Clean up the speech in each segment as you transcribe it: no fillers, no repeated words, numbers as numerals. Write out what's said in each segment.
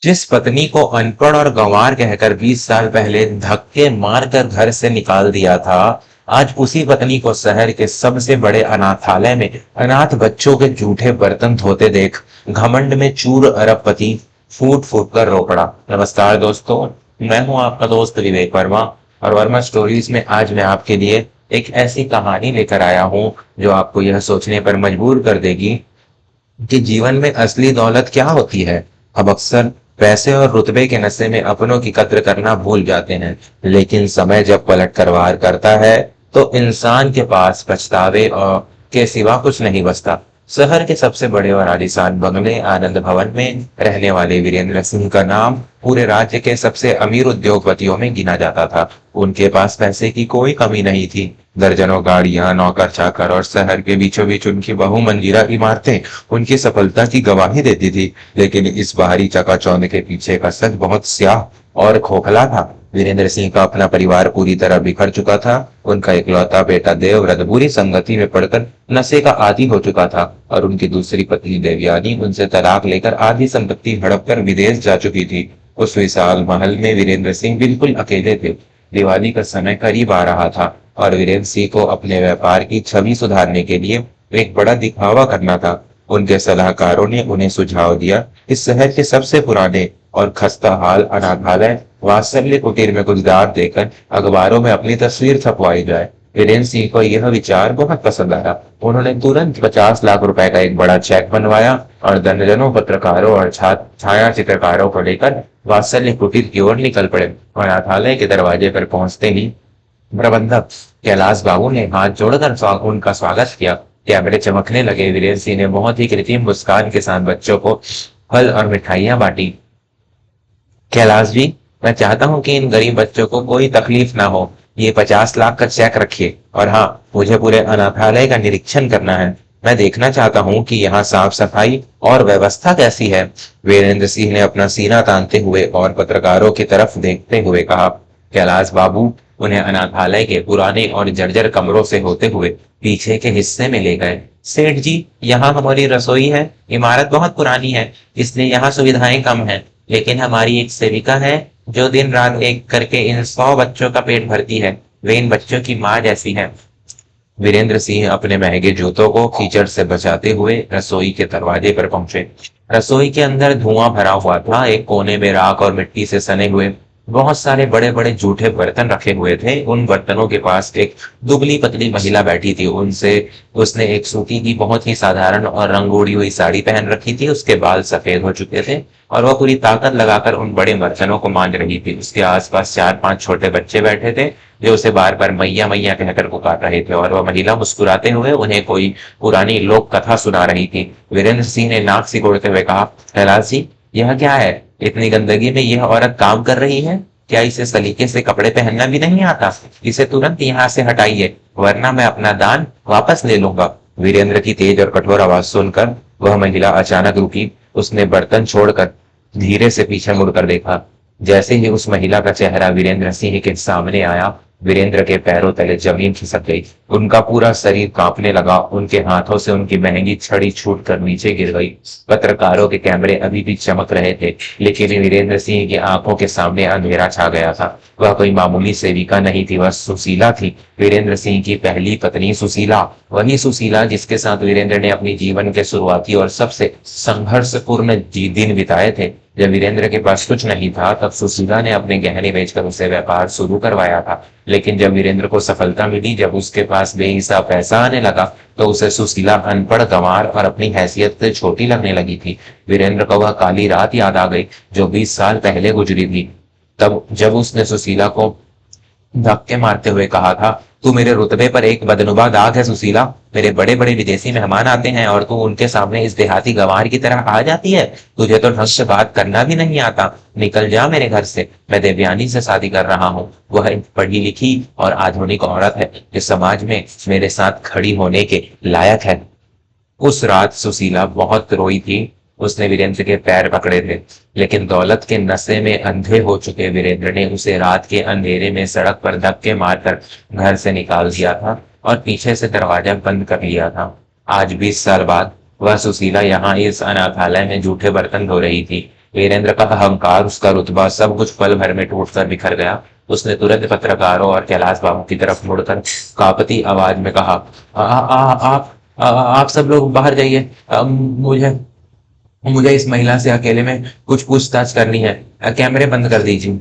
जिस पत्नी को अनपढ़ और गंवार कहकर 20 साल पहले धक्के मारकर घर से निकाल दिया था, आज उसी पत्नी को शहर के सबसे बड़े अनाथालय में अनाथ बच्चों के जूठे बर्तन धोते देख घमंड में चूर अरबपति फूट फूट कर रो पड़ा। नमस्कार दोस्तों, मैं हूं आपका दोस्त विवेक वर्मा और वर्मा स्टोरीज में आज मैं आपके लिए एक ऐसी कहानी लेकर आया हूं जो आपको यह सोचने पर मजबूर कर देगी कि जीवन में असली दौलत क्या होती है। अब अक्सर पैसे और रुतबे के नशे में अपनों की कद्र करना भूल जाते हैं, लेकिन समय जब पलट कर वार करता है तो इंसान के पास पछतावे और के सिवा कुछ नहीं बचता। शहर के सबसे बड़े और आलीशान बंगले आनंद भवन में रहने वाले वीरेंद्र सिंह का नाम पूरे राज्य के सबसे अमीर उद्योगपतियों में गिना जाता था। उनके पास पैसे की कोई कमी नहीं थी। दर्जनों गाड़ियां, नौकर चाकर और शहर के बीचों बीच उनकी बहुमंजिला इमारतें उनकी सफलता की गवाही देती थी। लेकिन इस बाहरी चकाचौंध के पीछे का सच बहुत स्याह और खोखला था। वीरेंद्र सिंह का अपना परिवार पूरी तरह बिखर चुका था। उनका इकलौता बेटा देवव्रत बुरी संगति में पड़कर नशे का आदी हो चुका था और उनकी दूसरी पत्नी देवयानी उनसे तलाक लेकर आधी संपत्ति हड़प कर विदेश जा चुकी थी। उस विशाल महल में वीरेंद्र सिंह बिल्कुल अकेले थे। दिवाली का समय करीब आ रहा था और वीरेंद्र सिंह को अपने व्यापार की छवि सुधारने के लिए एक बड़ा दिखावा करना था। उनके सलाहकारों ने उन्हें सुझाव दिया कि शहर के सबसे पुराने और खस्ता हाल अनाथालय वात्सल्य कुटीर में गुलजार देकर अखबारों में अपनी तस्वीर छपवाई जाए। वीरेंद्र सिंह को यह विचार बहुत पसंद आया। उन्होंने तुरंत 50 लाख रुपए का एक बड़ा चेक बनवाया और दर्जनों पत्रकारों और छाया चित्रकारों को लेकर वात्सल्य कुटीर की ओर निकल पड़े। अनाथालय के दरवाजे पर पहुंचते ही प्रबंधक कैलाश बाबू ने हाथ जोड़कर उनका स्वागत किया। कैमरे चमकने लगे। वीरेंद्र सिंह ने बहुत ही कृत्रिम मुस्कान के साथ बच्चों को फल और मिठाइयां बांटी। कैलाश जी, मैं चाहता हूं कि इन गरीब बच्चों को कोई तकलीफ ना हो। ये 50 लाख का चेक रखिए और हाँ, मुझे पूरे अनाथालय का निरीक्षण करना है। मैं देखना चाहता हूं कि यहाँ साफ सफाई और व्यवस्था कैसी है। वीरेंद्र सिंह ने अपना सीना तानते हुए और पत्रकारों की तरफ देखते हुए कहा। कैलाश बाबू उन्हें अनाथालय के पुराने और जर्जर कमरों से होते हुए पीछे के हिस्से में ले गए। सेठ जी, यहाँ हमारी रसोई है। इमारत बहुत पुरानी है, इसलिए यहाँ सुविधाएं कम हैं, लेकिन हमारी एक सेविका है जो दिन रात एक करके इन 100 बच्चों का पेट भरती है। वे इन बच्चों की माँ जैसी है। वीरेंद्र सिंह अपने महंगे जूतों को कीचड़ से बचाते हुए रसोई के दरवाजे पर पहुंचे। रसोई के अंदर धुआं भरा हुआ था। एक कोने में राख और मिट्टी से सने हुए बहुत सारे बड़े बड़े जूठे बर्तन रखे हुए थे। उन बर्तनों के पास एक दुबली पतली महिला बैठी थी। उसने एक सूती की बहुत ही साधारण और रंग उड़ी हुई साड़ी पहन रखी थी। उसके बाल सफेद हो चुके थे और वह पूरी ताकत लगाकर उन बड़े बर्तनों को मांज रही थी। उसके आसपास 4-5 छोटे बच्चे बैठे थे जो उसे बार बार मैया मैया कहकर पुकार रहे थे और वह महिला मुस्कुराते हुए उन्हें कोई पुरानी लोक कथा सुना रही थी। वीरेंद्र सिंह ने नाक सिकोड़ते हुए कहा, कैलाश जी, यह क्या है? इतनी गंदगी में यह औरत काम कर रही है। क्या इसे सलीके से कपड़े पहनना भी नहीं आता? इसे तुरंत यहाँ से हटाइए, वरना मैं अपना दान वापस ले लूंगा। वीरेंद्र की तेज और कठोर आवाज सुनकर वह महिला अचानक रुकी। उसने बर्तन छोड़कर धीरे से पीछे मुड़कर देखा। जैसे ही उस महिला का चेहरा वीरेंद्र सिंह के सामने आया, वीरेंद्र के पैरों तले जमीन खिसक गई। उनका पूरा शरीर कांपने लगा। उनके हाथों से उनकी महंगी छड़ी छूटकर नीचे गिर गई। पत्रकारों के कैमरे अभी भी चमक रहे थे, लेकिन वीरेंद्र सिंह की आंखों के सामने अंधेरा छा गया था। वह कोई मामूली सेविका नहीं थी, वह सुशीला थी। वीरेंद्र सिंह की पहली पत्नी सुशीला, वही सुशीला जिसके साथ वीरेंद्र ने अपनी जीवन के शुरुआती और सबसे संघर्षपूर्ण दिन बिताए थे। जब वीरेंद्र के पास कुछ नहीं था, तब सुशीला ने अपने गहने बेचकर उसे व्यापार शुरू करवाया था। लेकिन जब वीरेंद्र को सफलता मिली, जब उसके पास बेहिसाब पैसा आने लगा, तो उसे सुशीला अनपढ़, गंवार और अपनी हैसियत से छोटी लगने लगी थी। वीरेंद्र को वह काली रात याद आ गई जो 20 साल पहले गुजरी थी। तब जब उसने सुशीला को धक्के मारते हुए कहा था, तू मेरे रुतबे पर एक बदनुमा दाग है सुशीला। मेरे बड़े बड़े विदेशी मेहमान आते हैं और तू उनके सामने इस देहाती गंवार की तरह आ जाती है। तुझे तो ढंग से बात करना भी नहीं आता। निकल जा मेरे घर से। मैं देवयानी से शादी कर रहा हूँ। वह एक पढ़ी लिखी और आधुनिक औरत है जो समाज में मेरे साथ खड़ी होने के लायक है। उस रात सुशीला बहुत रोई थी। उसने वीरेंद्र के पैर पकड़े थे, लेकिन दौलत के नशे में अंधे हो चुके वीरेंद्र ने उसे रात के अंधेरे में सड़क पर धक्के मारकर घर से निकाल दिया था और पीछे से दरवाजा बंद कर लिया था। आज 20 साल बाद वह सुशीला यहाँ इस अनाथालय में जूठे बर्तन धो रही थी। वीरेंद्र का अहंकार, उसका रुतबा, सब कुछ पल भर में टूटकर बिखर गया। उसने तुरंत पत्रकारों और कैलाश बाबू की तरफ मुड़कर कांपती आवाज में कहा, आप सब लोग बाहर जाइए। मुझे मुझे इस महिला से अकेले में कुछ पूछताछ करनी है। कैमरे बंद कर दीजिए।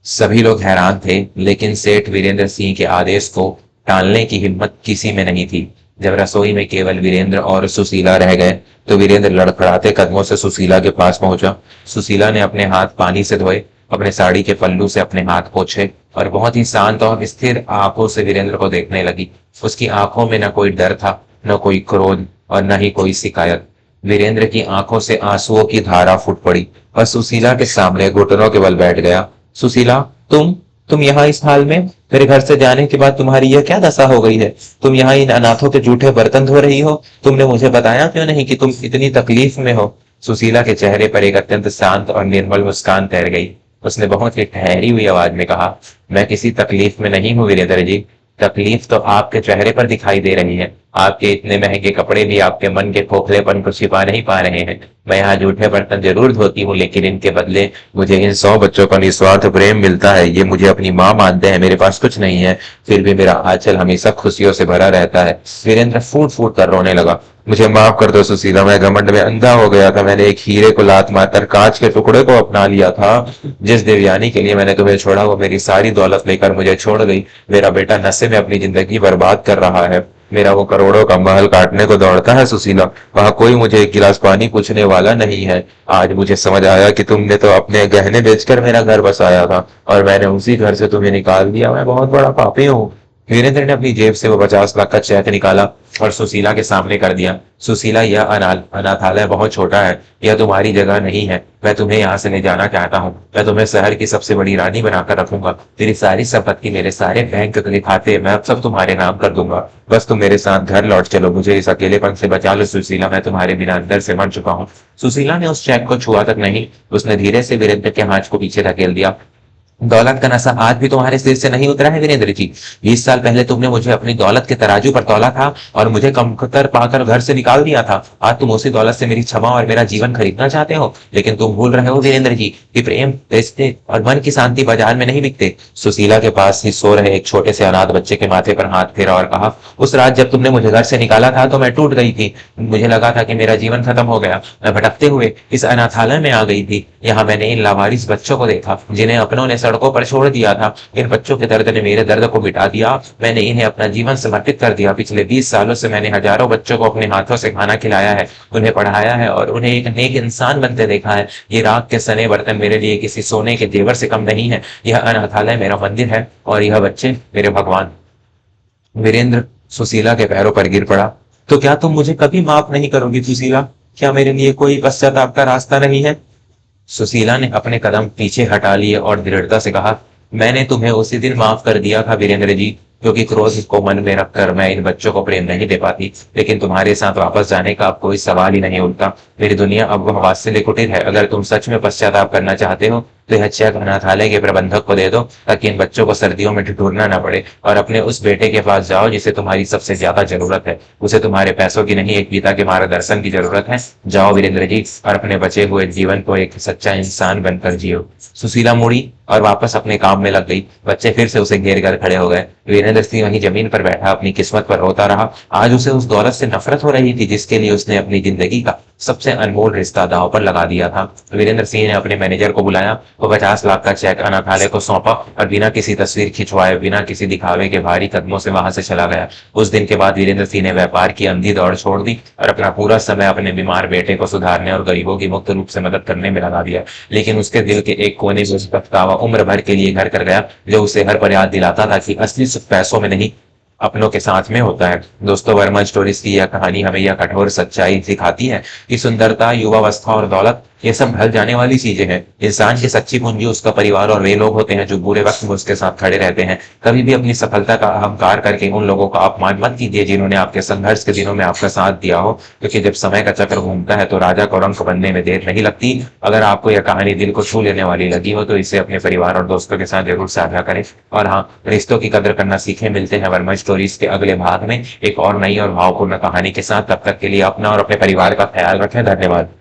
सभी लोग हैरान थे, लेकिन सेठ वीरेंद्र सिंह के आदेश को टालने की हिम्मत किसी में नहीं थी। जब रसोई में केवल वीरेंद्र और सुशीला रह गए, तो वीरेंद्र लड़खड़ाते कदमों से सुशीला के पास पहुंचा। सुशीला ने अपने हाथ पानी से धोए, अपने साड़ी के पल्लू से अपने हाथ पोंछे और बहुत ही शांत और स्थिर आंखों से वीरेंद्र को देखने लगी। उसकी आंखों में न कोई डर था, न कोई क्रोध और न ही कोई शिकायत। वीरेंद्र की आंखों से आंसुओं की धारा फूट पड़ी और सुशीला के सामने घुटनों के बल बैठ गया। सुशीला, तुम यहाँ इस हाल में? मेरे घर से जाने के बाद तुम्हारी यह क्या दशा हो गई है? तुम यहाँ इन अनाथों के जूठे बर्तन धो रही हो? तुमने मुझे बताया क्यों नहीं कि तुम इतनी तकलीफ में हो? सुशीला के चेहरे पर एक अत्यंत शांत और निर्मल मुस्कान तैर गई। उसने बहुत ही ठहरी हुई आवाज में कहा, मैं किसी तकलीफ में नहीं हूँ वीरेंद्र जी। तकलीफ तो आपके चेहरे पर दिखाई दे रही है। आपके इतने महंगे कपड़े भी आपके मन के खोखलेपन को छिपा नहीं पा रहे हैं। मैं यहाँ जूठे बर्तन जरूर धोती हूँ, लेकिन इनके बदले मुझे इन 100 बच्चों का निस्वार्थ प्रेम मिलता है। ये मुझे अपनी माँ मानते हैं। मेरे पास कुछ नहीं है, फिर भी मेरा आंचल हमेशा खुशियों से भरा रहता है। वीरेंद्र फूट फूट कर रोने लगा। मुझे माफ कर दो सुशीला, मैं घमंड में अंधा हो गया था। मैंने एक हीरे को लात मारकर कांच के टुकड़े को अपना लिया था। जिस देवयानी के लिए मैंने तुम्हें छोड़ा, वो मेरी सारी दौलत लेकर मुझे छोड़ गई। मेरा बेटा नशे में अपनी जिंदगी बर्बाद कर रहा है। मेरा वो करोड़ों का महल काटने को दौड़ता है सुशीला। वहां कोई मुझे एक गिलास पानी पूछने वाला नहीं है। आज मुझे समझ आया कि तुमने तो अपने गहने बेचकर मेरा घर बसाया था और मैंने उसी घर से तुम्हें निकाल दिया। मैं बहुत बड़ा पापी हूँ। वीरेंद्र ने अपनी जेब से वो 50 लाख का चेक निकाला और सुशीला के सामने कर दिया। सुशीला, यह अनाथालय बहुत छोटा है। यह तुम्हारी जगह नहीं है। मैं तुम्हें यहाँ से ले जाना चाहता हूँ। मैं तुम्हें शहर की सबसे बड़ी रानी बनाकर रखूंगा। तेरी सारी संपत्ति, मेरे सारे बैंक के खाते मैं अब सब तुम्हारे नाम कर दूंगा। बस तुम मेरे साथ घर लौट चलो। मुझे इस अकेलेपन से बचा लो सुशीला। मैं तुम्हारे बिना अंदर से मर चुका हूँ। सुशीला ने उस चेक को छुआ तक नहीं, उसने धीरे से वीरेंद्र के हाथ को पीछे धकेल दिया। दौलत का नशा आज भी तुम्हारे सिर से नहीं उतरा है वीरेंद्र जी। 20 साल पहले तुमने मुझे अपनी दौलत के तराजू पर तौला था और मुझे कमतर पाकर घर से निकाल दिया था। आज तुम उसी दौलत से मेरी क्षमा और मेरा जीवन खरीदना चाहते हो, लेकिन तुम भूल रहे हो वीरेंद्र जी कि प्रेम, रिश्ते और मन की शांति बाजार में नहीं बिकते। सुशीला के पास ही सो रहे एक छोटे से अनाथ बच्चे के माथे पर हाथ फेरा और कहा, उस रात जब तुमने मुझे घर से निकाला था तो मैं टूट गई थी। मुझे लगा था कि मेरा जीवन खत्म हो गया। मैं भटकते हुए इस अनाथालय में आ गई थी। यहाँ मैंने इन लावारिस बच्चों को देखा, जिन्हें अपनों ने सड़कों पर छोड़ दिया था। इन बच्चों के दर्द ने मेरे दर्द को मिटा दिया। मैंने इन्हें अपना जीवन समर्पित कर दिया। पिछले 20 सालों से मैंने हजारों बच्चों को अपने हाथों से खाना खिलाया है, उन्हें पढ़ाया है और उन्हें एक नेक इंसान बनते देखा है। ये राख के सने बर्तन मेरे लिए किसी सोने के जेवर से कम नहीं है। यह अनाथालय मेरा मंदिर है और यह बच्चे मेरे भगवान। वीरेंद्र सुशीला के पैरों पर गिर पड़ा। तो क्या तुम मुझे कभी माफ नहीं करोगी सुशीला? क्या मेरे लिए कोई पश्चाताप का रास्ता नहीं है? सुशीला ने अपने कदम पीछे हटा लिए और दृढ़ता से कहा, मैंने तुम्हें उसी दिन माफ कर दिया था वीरेंद्र जी, क्योंकि क्रोध को मन में रखकर मैं इन बच्चों को प्रेम नहीं दे पाती। लेकिन तुम्हारे साथ वापस जाने का अब कोई सवाल ही नहीं उठता। मेरी दुनिया अब वात्सल्य कुटीर है। अगर तुम सच में पश्चाताप करना चाहते हो तो यह चेक अनाथालय के प्रबंधक को दे दो, ताकि इन बच्चों को सर्दियों में ठिठुरना ना पड़े। और अपने उस बेटे के पास जाओ जिसे तुम्हारी सबसे ज्यादा जरूरत है। उसे तुम्हारे पैसों की नहीं, एक पिता के मार्गदर्शन की जरूरत है। जाओ वीरेंद्र जी और अपने बचे हुए जीवन को एक सच्चा इंसान बनकर जियो। सुशीला मुड़ी और वापस अपने काम में लग गई। बच्चे फिर से उसे घेर कर खड़े हो गए। वीरेंद्र सिंह वहीं जमीन पर बैठा अपनी किस्मत पर रोता रहा। आज उसे उस दौलत से नफरत हो रही थी जिसके लिए उसने अपनी जिंदगी का सबसे अनमोल रिश्ता दांव पर लगा दिया था। वीरेंद्र सिंह ने अपने मैनेजर को बुलाया। वो 50 लाख का चेक अनाथालय को सौंपा और बिना किसी तस्वीर खिंचवाए, बिना किसी दिखावे के भारी कदमों से वहां से चला गया। उस दिन के बाद वीरेंद्र सिंह ने व्यापार की अंधी दौड़ छोड़ दी और अपना पूरा समय अपने बीमार बेटे को सुधारने और गरीबों की मुक्त रूप से मदद करने में लगा दिया। लेकिन उसके दिल के एक कोने में उसका पछतावा उम्र भर के लिए घर कर गया, जो उसे हर बार याद दिलाता था कि असली सुख पैसों में नहीं, अपनों के साथ में होता है। दोस्तों, वर्मा स्टोरीज की यह कहानी हमें यह कठोर सच्चाई सिखाती है कि सुंदरता, युवावस्था और दौलत ये सब ढल जाने वाली चीजें हैं। इंसान की सच्ची पूंजी उसका परिवार और वे लोग होते हैं जो बुरे वक्त में उसके साथ खड़े रहते हैं। कभी भी अपनी सफलता का अहंकार करके उन लोगों का अपमान मत कीजिए जिन्होंने आपके संघर्ष के दिनों में आपका साथ दिया हो, क्योंकि जब समय का चक्र घूमता है तो राजा को रंक बनने में देर नहीं लगती। अगर आपको यह कहानी दिल को छू लेने वाली लगी हो तो इसे अपने परिवार और दोस्तों के साथ जरूर साझा करें। और हाँ, रिश्तों की कदर करना सीखें। मिलते हैं वर्मा स्टोरीज के अगले भाग में एक और नई और भावपूर्ण कहानी के साथ। तब तक के लिए अपना और अपने परिवार का ख्याल रखें। धन्यवाद।